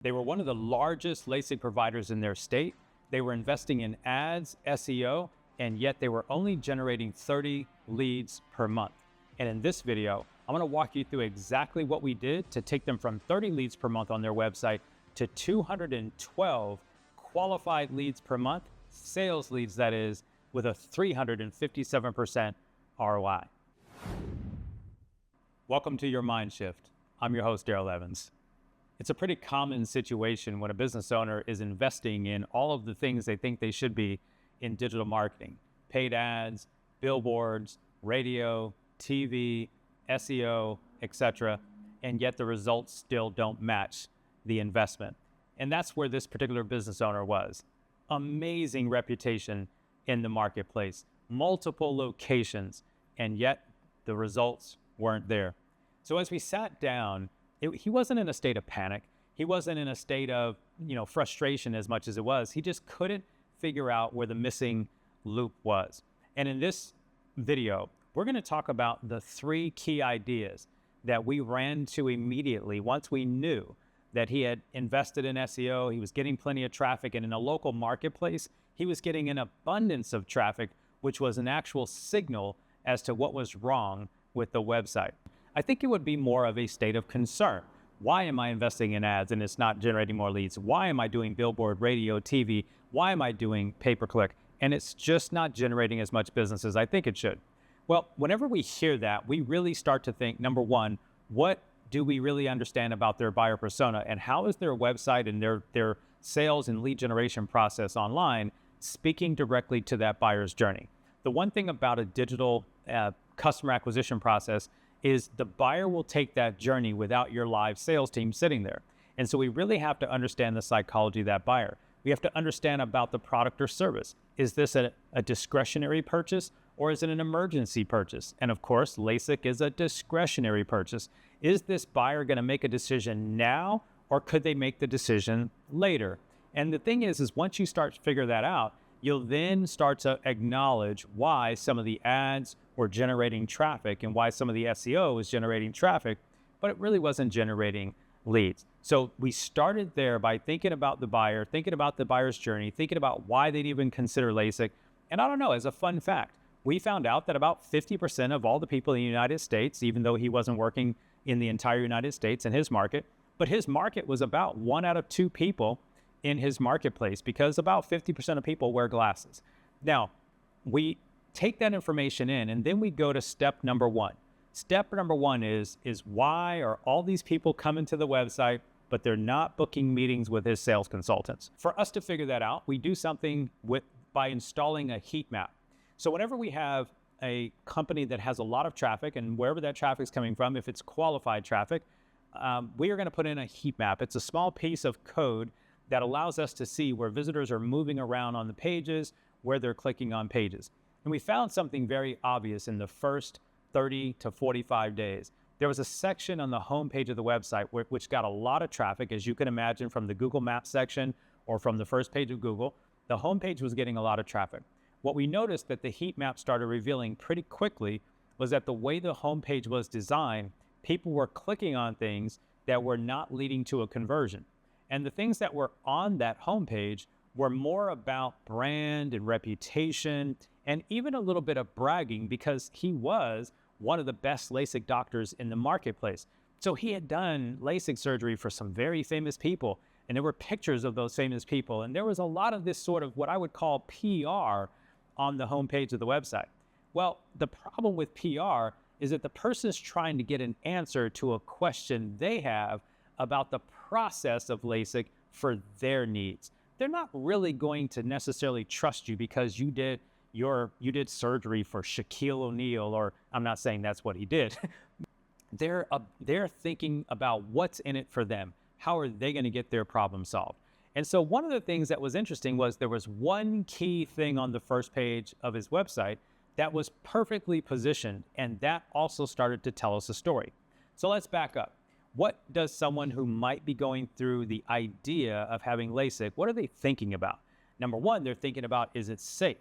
They were one of the largest LASIK providers in their state. They were investing in ads, SEO, and yet they were only generating 30 leads per month. And in this video, I'm going to walk you through exactly what we did to take them from 30 leads per month on their website to 212 qualified leads per month, sales leads that is, with a 357% ROI. Welcome to Your Mind Shift. I'm your host, Daryl Evans. It's a pretty common situation when a business owner is investing in all of the things they think they should be in digital marketing: paid ads, billboards, radio, TV, SEO, etc., and yet the results still don't match the investment. And that's where this particular business owner was. Amazing reputation in the marketplace, multiple locations, and yet the results weren't there. So as we sat down, he wasn't in a state of panic. He wasn't in a state of, frustration as much as it was. He just couldn't figure out where the missing loop was. And in this video, we're going to talk about the 3 key ideas that we ran to immediately once we knew that he had invested in SEO, he was getting plenty of traffic, and in a local marketplace, he was getting an abundance of traffic, which was an actual signal as to what was wrong with the website. I think it would be more of a state of concern. Why am I investing in ads and it's not generating more leads? Why am I doing billboard, radio, TV? Why am I doing pay-per-click? And it's just not generating as much business as I think it should. Well, whenever we hear that, we really start to think, number one, what do we really understand about their buyer persona, and how is their website and their sales and lead generation process online speaking directly to that buyer's journey? The one thing about a digital customer acquisition process is the buyer will take that journey without your live sales team sitting there. And so we really have to understand the psychology of that buyer. We have to understand about the product or service. Is this a discretionary purchase, or is it an emergency purchase? And of course, LASIK is a discretionary purchase. Is this buyer going to make a decision now, or could they make the decision later? And the thing is once you start to figure that out, you'll then start to acknowledge why some of the ads were generating traffic and why some of the SEO was generating traffic, but it really wasn't generating leads. So we started there by thinking about the buyer, thinking about the buyer's journey, thinking about why they'd even consider LASIK. And I don't know, as a fun fact, we found out that about 50% of all the people in the United States, even though he wasn't working in the entire United States in his market, but his market was about 1 out of 2 people in his marketplace, because about 50% of people wear glasses. Now, we take that information in, and then we go to step number 1. Step number 1 is why are all these people coming to the website, but they're not booking meetings with his sales consultants? For us to figure that out, we do something by installing a heat map. So whenever we have a company that has a lot of traffic, and wherever that traffic is coming from, if it's qualified traffic, we are going to put in a heat map. It's a small piece of code that allows us to see where visitors are moving around on the pages, where they're clicking on pages. And we found something very obvious in the first 30 to 45 days. There was a section on the homepage of the website which got a lot of traffic, as you can imagine, from the Google Maps section or from the first page of Google. The homepage was getting a lot of traffic. What we noticed that the heat map started revealing pretty quickly was that the way the homepage was designed, people were clicking on things that were not leading to a conversion. And the things that were on that homepage were more about brand and reputation, and even a little bit of bragging, because he was one of the best LASIK doctors in the marketplace. So he had done LASIK surgery for some very famous people, and there were pictures of those famous people. And there was a lot of this sort of what I would call PR on the homepage of the website. Well, the problem with PR is that the person is trying to get an answer to a question they have about the process of LASIK for their needs. They're not really going to necessarily trust you because you did surgery for Shaquille O'Neal, or I'm not saying that's what he did. They're thinking about what's in it for them. How are they going to get their problem solved? And so one of the things that was interesting was there was one key thing on the first page of his website that was perfectly positioned, and that also started to tell us a story. So let's back up. What does someone who might be going through the idea of having LASIK, what are they thinking about? Number 1, they're thinking about, is it safe?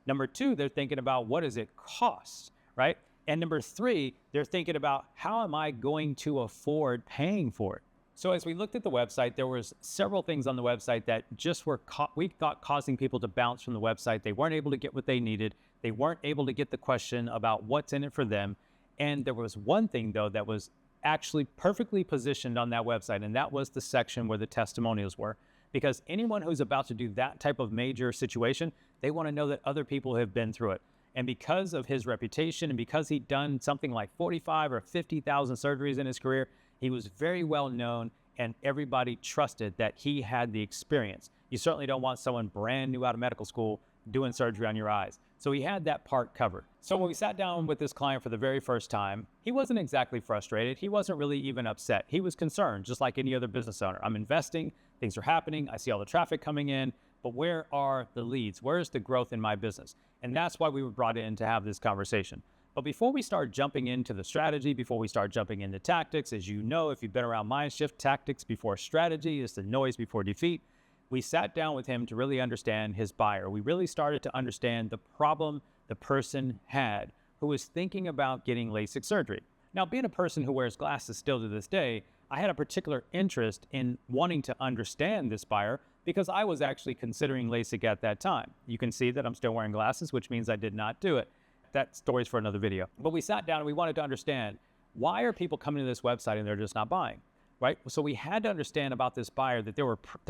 Number 2, they're thinking about, what does it cost, right? And number 3, they're thinking about, how am I going to afford paying for it? So as we looked at the website, there was several things on the website that just were, we thought, causing people to bounce from the website. They weren't able to get what they needed. They weren't able to get the question about what's in it for them. And there was one thing, though, that was actually perfectly positioned on that website, and that was the section where the testimonials were. Because anyone who's about to do that type of major situation, they want to know that other people have been through it. And because of his reputation and because he'd done something like 45 or 50,000 surgeries in his career, he was very well known and everybody trusted that he had the experience. You certainly don't want someone brand new out of medical school doing surgery on your eyes. So he had that part covered. So when we sat down with this client for the very first time, he wasn't exactly frustrated. He wasn't really even upset. He was concerned, just like any other business owner. I'm investing, things are happening, I see all the traffic coming in, but where are the leads? Where's the growth in my business? And that's why we were brought in to have this conversation. But before we start jumping into the strategy, before we start jumping into tactics, as you know, if you've been around Mindshift, tactics before strategy is the noise before defeat. We sat down with him to really understand his buyer. We really started to understand the problem the person had who was thinking about getting LASIK surgery. Now, being a person who wears glasses still to this day, I had a particular interest in wanting to understand this buyer because I was actually considering LASIK at that time. You can see that I'm still wearing glasses, which means I did not do it. That story's for another video. But we sat down and we wanted to understand, why are people coming to this website and they're just not buying, right? So we had to understand about this buyer that there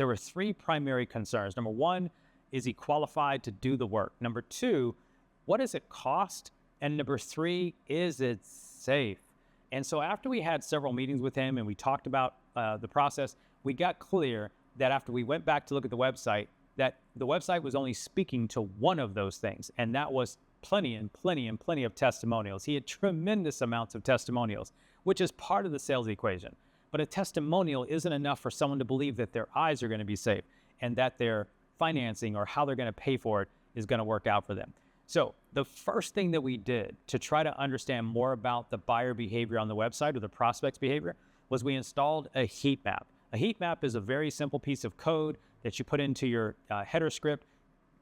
were three primary concerns. Number one, is he qualified to do the work? Number two, what does it cost? And number three, is it safe? And so after we had several meetings with him and we talked about the process, we got clear that after we went back to look at the website, that the website was only speaking to one of those things, and that was plenty of testimonials. He had tremendous amounts of testimonials, which is part of the sales equation. But a testimonial isn't enough for someone to believe that their eyes are going to be safe and that their financing or how they're going to pay for it is going to work out for them. So the first thing that we did to try to understand more about the buyer behavior on the website or the prospect's behavior was we installed a heat map. A heat map is a very simple piece of code that you put into your header script.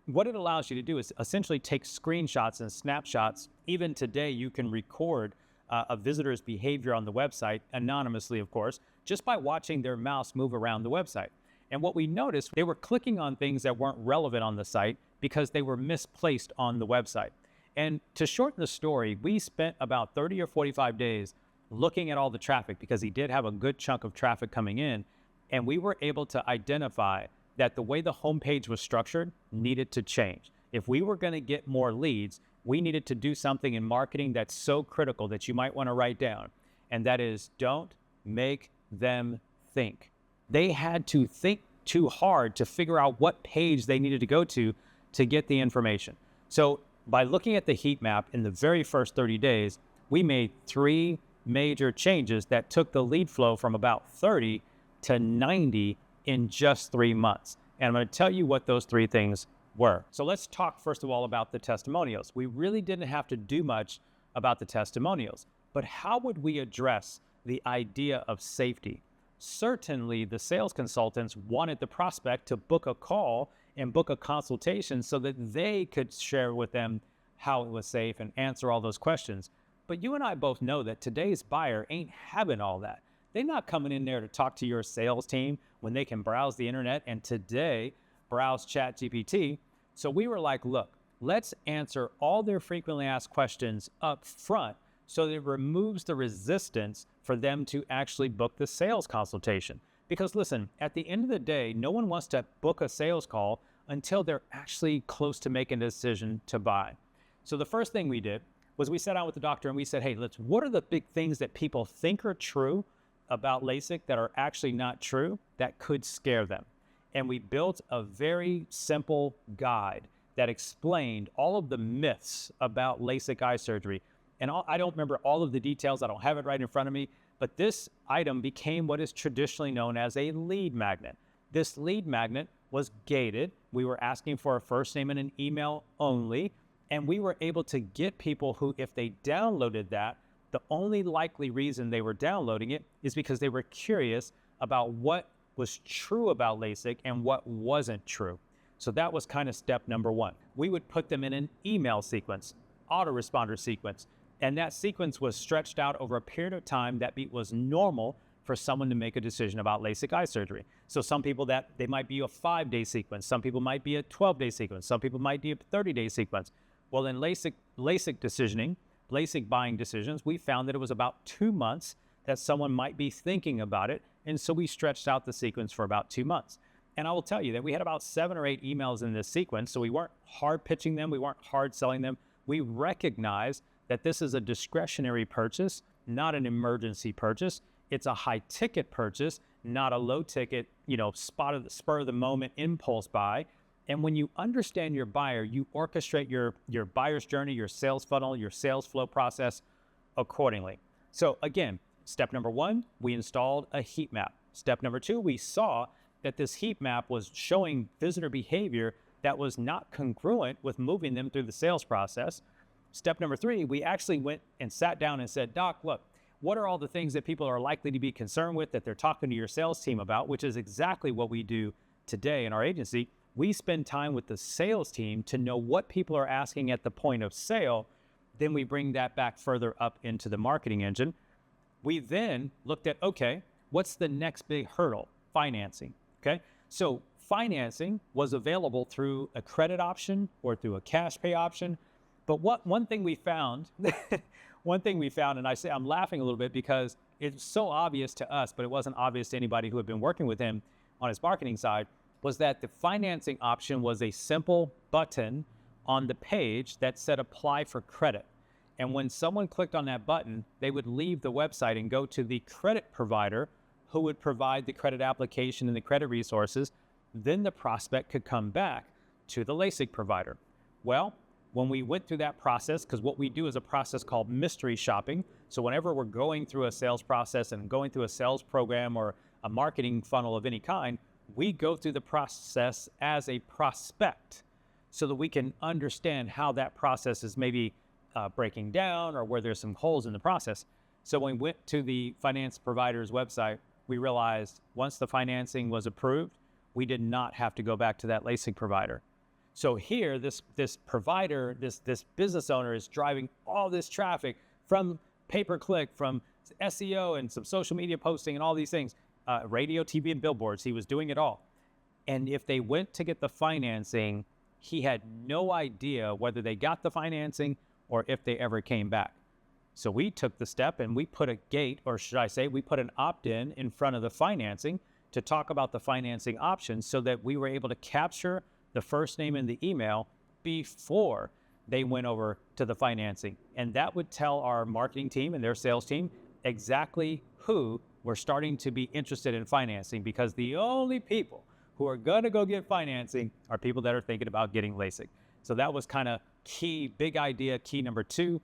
What it allows you to do is essentially take screenshots and snapshots. Even today, you can record a visitor's behavior on the website, anonymously, of course, just by watching their mouse move around the website. And what we noticed, they were clicking on things that weren't relevant on the site because they were misplaced on the website. And to shorten the story, we spent about 30 or 45 days looking at all the traffic because he did have a good chunk of traffic coming in. And we were able to identify that the way the homepage was structured needed to change. If we were going to get more leads, we needed to do something in marketing that's so critical that you might want to write down. And that is, don't make them think. They had to think too hard to figure out what page they needed to go to get the information. So by looking at the heat map in the very first 30 days, we made three major changes that took the lead flow from about 30 to 90 in just 3 months. And I'm going to tell you what those three things were. So let's talk first of all about the testimonials. We really didn't have to do much about the testimonials, but how would we address the idea of safety? Certainly the sales consultants wanted the prospect to book a call and book a consultation so that they could share with them how it was safe and answer all those questions. But you and I both know that today's buyer ain't having all that. They're not coming in there to talk to your sales team when they can browse the internet and today browse ChatGPT. So we were like, look, let's answer all their frequently asked questions up front so that it removes the resistance for them to actually book the sales consultation. Because listen, at the end of the day, no one wants to book a sales call until they're actually close to making a decision to buy. So the first thing we did was we sat down with the doctor and we said, hey, what are the big things that people think are true about LASIK that are actually not true that could scare them? And we built a very simple guide that explained all of the myths about LASIK eye surgery. And I don't remember all of the details. I don't have it right in front of me. But this item became what is traditionally known as a lead magnet. This lead magnet was gated. We were asking for a first name and an email only. And we were able to get people who, if they downloaded that, the only likely reason they were downloading it is because they were curious about what was true about LASIK and what wasn't true. So that was kind of step number one. We would put them in an email sequence, autoresponder sequence, and that sequence was stretched out over a period of time that was normal for someone to make a decision about LASIK eye surgery. So some people that they might be a 5-day sequence, some people might be a 12-day sequence, some people might be a 30-day sequence. Well, in LASIK decisioning, LASIK buying decisions, we found that it was about 2 months that someone might be thinking about it. And so we stretched out the sequence for about 2 months. And I will tell you that we had about 7 or 8 emails in this sequence. So we weren't hard pitching them. We weren't hard selling them. We recognized that this is a discretionary purchase, not an emergency purchase. It's a high ticket purchase, not a low ticket, spur of the moment impulse buy. And when you understand your buyer, you orchestrate your buyer's journey, your sales funnel, your sales flow process accordingly. So again, step number 1, we installed a heat map. Step number 2, we saw that this heat map was showing visitor behavior that was not congruent with moving them through the sales process. Step number 3, we actually went and sat down and said, Doc, look, what are all the things that people are likely to be concerned with that they're talking to your sales team about, which is exactly what we do today in our agency. We spend time with the sales team to know what people are asking at the point of sale. Then we bring that back further up into the marketing engine. We then looked at, okay, what's the next big hurdle? Financing, okay? So financing was available through a credit option or through a cash pay option. But one thing we found, and I say I'm laughing a little bit because it's so obvious to us, but it wasn't obvious to anybody who had been working with him on his marketing side, was that the financing option was a simple button on the page that said apply for credit. And when someone clicked on that button, they would leave the website and go to the credit provider who would provide the credit application and the credit resources. Then the prospect could come back to the LASIK provider. Well, when we went through that process, because what we do is a process called mystery shopping. So whenever we're going through a sales process and going through a sales program or a marketing funnel of any kind, we go through the process as a prospect so that we can understand how that process is maybe breaking down or where there's some holes in the process. So when we went to the finance provider's website, we realized once the financing was approved, we did not have to go back to that LASIK provider. So here, this provider, this business owner is driving all this traffic from pay-per-click, from SEO and some social media posting and all these things, radio, TV, and billboards. He was doing it all. And if they went to get the financing, he had no idea whether they got the financing or if they ever came back. So we took the step and we put a gate, or should I say, we put an opt-in in front of the financing to talk about the financing options so that we were able to capture the first name in the email before they went over to the financing. And that would tell our marketing team and their sales team exactly who were starting to be interested in financing, because the only people who are gonna go get financing are people that are thinking about getting LASIK. So that was kind of key, big idea, key number 2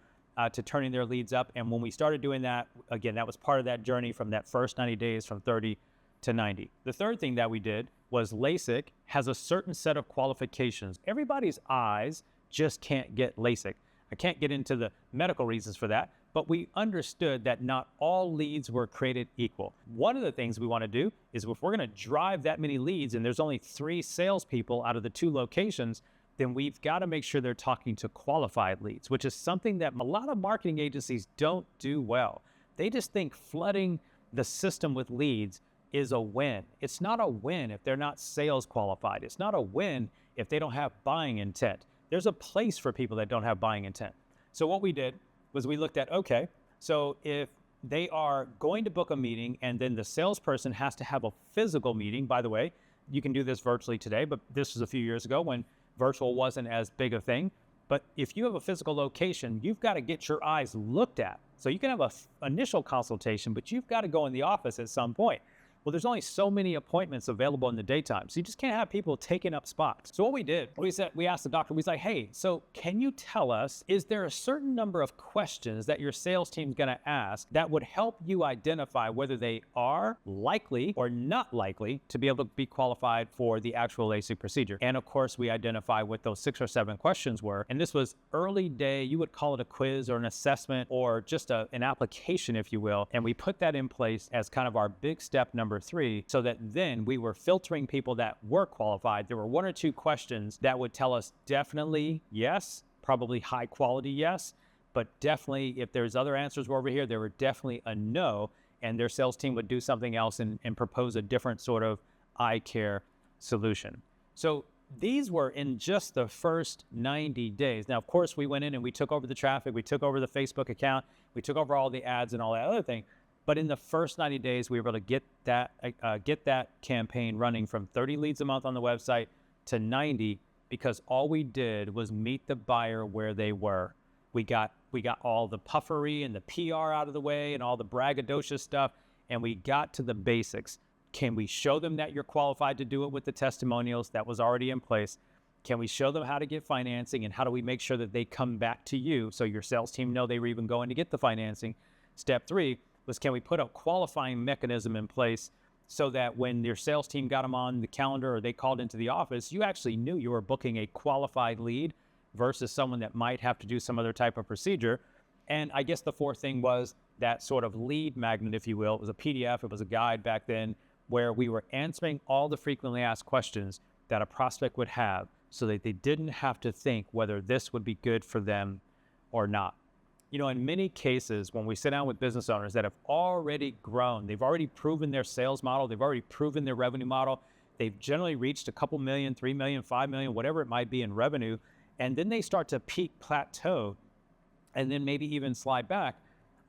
to turning their leads up. And when we started doing that, again, that was part of that journey from that first 90 days from 30 to 90. The third thing that we did was LASIK has a certain set of qualifications. Everybody's eyes just can't get LASIK. I can't get into the medical reasons for that, but we understood that not all leads were created equal. One of the things we want to do is if we're going to drive that many leads and there's only 3 salespeople out of the 2 locations, then we've got to make sure they're talking to qualified leads, which is something that a lot of marketing agencies don't do well. They just think flooding the system with leads is a win. It's not a win if they're not sales qualified. It's not a win if they don't have buying intent. There's a place for people that don't have buying intent. So what we did was we looked at, okay, so if they are going to book a meeting and then the salesperson has to have a physical meeting, by the way, you can do this virtually today, but this was a few years ago when virtual wasn't as big a thing. But if you have a physical location, you've got to get your eyes looked at. So you can have an initial consultation, but you've got to go in the office at some point. Well, there's only so many appointments available in the daytime, so you just can't have people taking up spots. So what we did, we asked the doctor, we was like, hey, so can you tell us, is there a certain number of questions that your sales team's gonna ask that would help you identify whether they are likely or not likely to be able to be qualified for the actual LASIK procedure? And of course, we identify what those 6 or 7 questions were. And this was early day, you would call it a quiz or an assessment or just an application, if you will. And we put that in place as kind of our big step number 3, so that then we were filtering people that were qualified. There were 1 or 2 questions that would tell us definitely yes, probably high quality yes, but definitely if there's other answers were over here, there were definitely a no. and their sales team would do something else and propose a different sort of eye care solution. So these were in just the first 90 days. Now, of course, we went in and we took over the traffic, we took over the Facebook account, we took over all the ads and all that other thing. But in the first 90 days, we were able to get that campaign running from 30 leads a month on the website to 90, because all we did was meet the buyer where they were. We got all the puffery and the PR out of the way and all the braggadocious stuff, and we got to the basics. Can we show them that you're qualified to do it with the testimonials that was already in place? Can we show them how to get financing, and how do we make sure that they come back to you so your sales team know they were even going to get the financing? Step 3 was, can we put a qualifying mechanism in place so that when your sales team got them on the calendar or they called into the office, you actually knew you were booking a qualified lead versus someone that might have to do some other type of procedure. And I guess the 4th thing was that sort of lead magnet, if you will. It was a PDF, it was a guide back then, where we were answering all the frequently asked questions that a prospect would have so that they didn't have to think whether this would be good for them or not. You know, in many cases, when we sit down with business owners that have already grown, they've already proven their sales model, they've already proven their revenue model, they've generally reached a couple million, 3 million, 5 million, whatever it might be in revenue, and then they start to peak plateau and then maybe even slide back.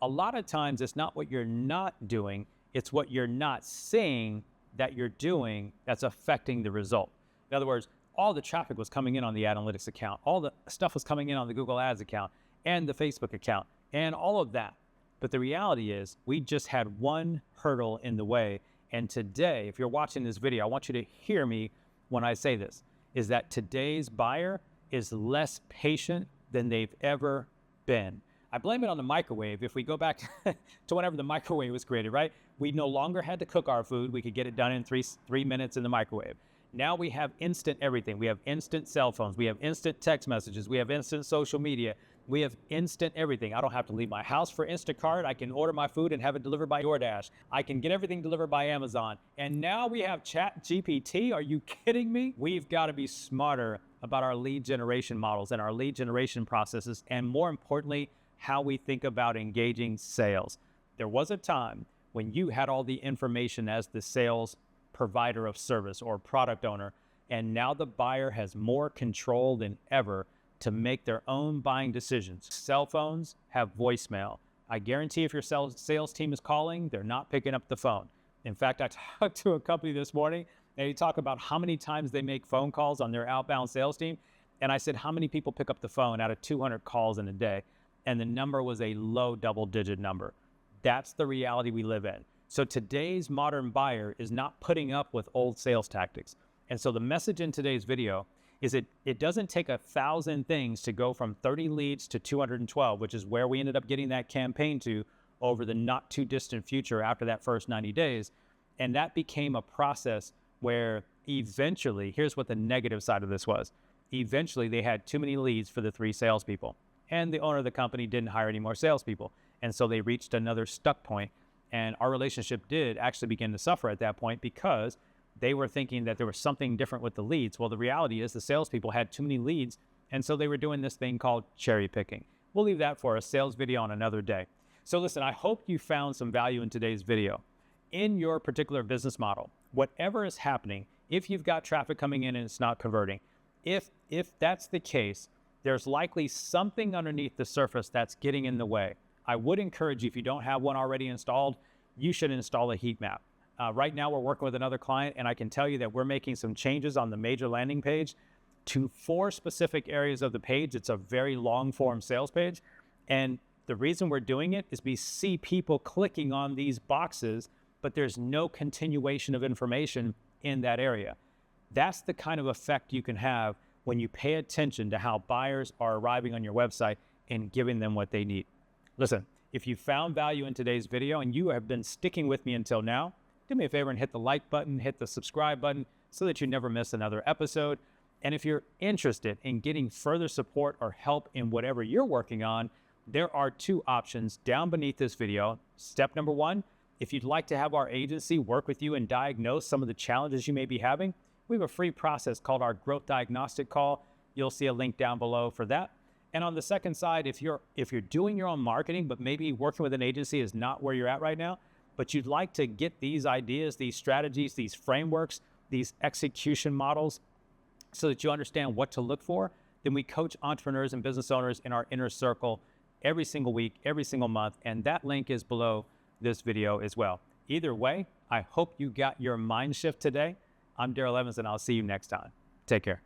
A lot of times it's not what you're not doing, it's what you're not seeing that you're doing that's affecting the result. In other words, all the traffic was coming in on the analytics account, all the stuff was coming in on the Google Ads account and the Facebook account and all of that. But the reality is we just had one hurdle in the way. And today, if you're watching this video, I want you to hear me when I say this, is that today's buyer is less patient than they've ever been. I blame it on the microwave. If we go back to whenever the microwave was created, right? We no longer had to cook our food. We could get it done in three minutes in the microwave. Now we have instant everything. We have instant cell phones. We have instant text messages. We have instant social media. We have instant everything. I don't have to leave my house for Instacart. I can order my food and have it delivered by DoorDash. I can get everything delivered by Amazon. And now we have Chat GPT. Are you kidding me? We've got to be smarter about our lead generation models and our lead generation processes, and more importantly, how we think about engaging sales. There was a time when you had all the information as the sales provider of service or product owner, and now the buyer has more control than ever to make their own buying decisions. Cell phones have voicemail. I guarantee if your sales team is calling, they're not picking up the phone. In fact, I talked to a company this morning, and they talk about how many times they make phone calls on their outbound sales team. And I said, how many people pick up the phone out of 200 calls in a day? And the number was a low double-digit number. That's the reality we live in. So today's modern buyer is not putting up with old sales tactics. And so the message in today's video is it doesn't take 1,000 things to go from 30 leads to 212, which is where we ended up getting that campaign to over the not too distant future after that first 90 days. And that became a process where eventually, here's what the negative side of this was. Eventually, they had too many leads for the 3 salespeople. And the owner of the company didn't hire any more salespeople. And so they reached another stuck point. And our relationship did actually begin to suffer at that point because they were thinking that there was something different with the leads. Well, the reality is the salespeople had too many leads. And so they were doing this thing called cherry picking. We'll leave that for a sales video on another day. So listen, I hope you found some value in today's video. In your particular business model, whatever is happening, if you've got traffic coming in and it's not converting, if that's the case, there's likely something underneath the surface that's getting in the way. I would encourage you, if you don't have one already installed, you should install a heat map. Right now, we're working with another client, and I can tell you that we're making some changes on the major landing page to 4 specific areas of the page. It's a very long form sales page. And the reason we're doing it is we see people clicking on these boxes, but there's no continuation of information in that area. That's the kind of effect you can have when you pay attention to how buyers are arriving on your website and giving them what they need. Listen, if you found value in today's video and you have been sticking with me until now, do me a favor and hit the like button, hit the subscribe button so that you never miss another episode. And if you're interested in getting further support or help in whatever you're working on, there are 2 options down beneath this video. Step number 1, if you'd like to have our agency work with you and diagnose some of the challenges you may be having, we have a free process called our growth diagnostic call. You'll see a link down below for that. And on the second side, if you're doing your own marketing, but maybe working with an agency is not where you're at right now, but you'd like to get these ideas, these strategies, these frameworks, these execution models so that you understand what to look for, then we coach entrepreneurs and business owners in our inner circle every single week, every single month, and that link is below this video as well. Either way, I hope you got your mind shift today. I'm Daryl Evans, and I'll see you next time. Take care.